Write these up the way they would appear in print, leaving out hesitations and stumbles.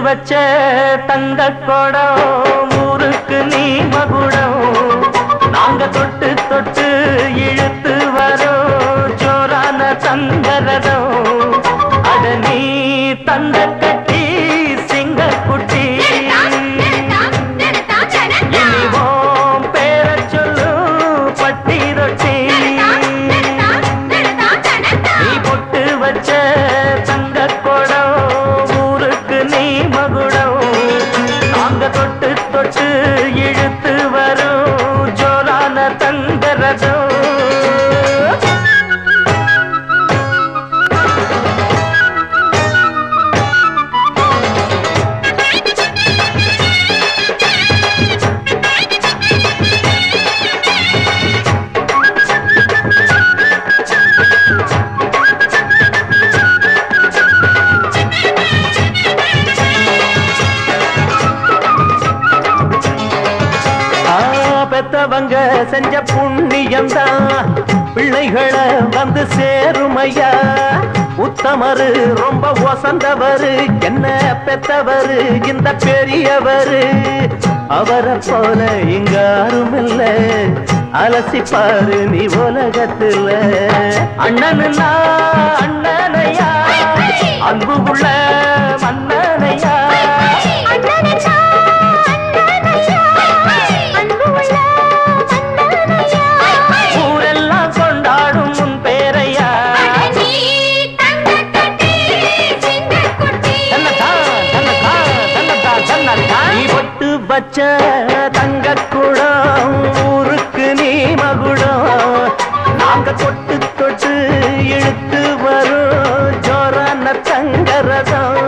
வச்ச தங்க கொடம் ஊருக்கு நீ மகுடம் நாங்க தொட்டு தொட்டு இழுத்து வரோம் ஜோரான தங்கரதம் அட நீ தங்க கட்டி சிங்க குட்டி இனிவோம் பேர சொல்லு பட்டி ரொட்டி நீ பொட்டு வச்ச தங்க கொடம் ஊருக்கு நீ மகுடம் நாங்க தொட்டு தொட்டு இழுத்து வரும் ஜோரான தங்கரதம் பெத்தவங்க செஞ்ச புண்ணியம்தான் பிள்ளைகளை வந்து சேருமையா உத்தமரு ரொம்ப ஒசந்தவரு என்ன பெத்தவரு இந்த பெரியவரு அவரை போல இங்க யாரும் இல்ல அலசிப்பாரு நீ உலகத்துல அண்ணனுன்னா அண்ணனையா அன்பு உள்ள மன்னனையா வச்ச தங்க குடம் ஊருக்கு நீ மகுடம் நாங்க தொட்டு தொட்டு இழுத்து வரும் ஜோரான தங்கரதம்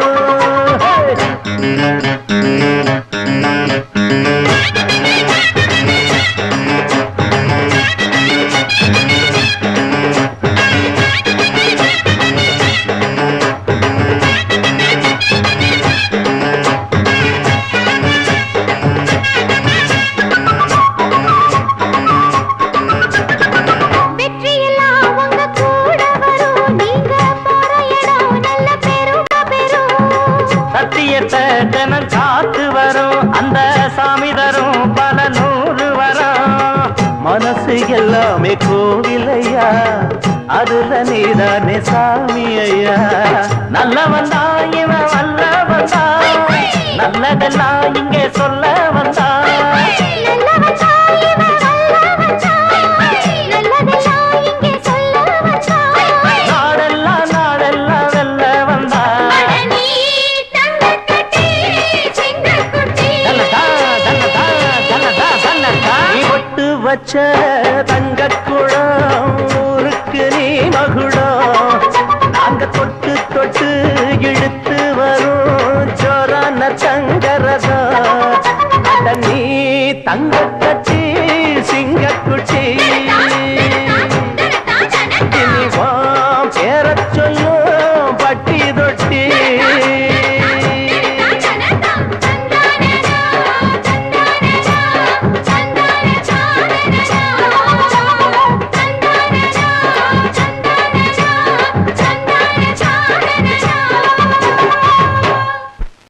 காத்து வரும் அந்த சாமி தரும் பல நூறு வரும் மனசு எல்லாமே கோவிலையா அதுல நீதானே சாமி ஐயா நல்லவன் தான் இவன் வல்லவன் தான் நல்லதெல்லாம் இங்கே சொல்ல வந்தான் வச்ச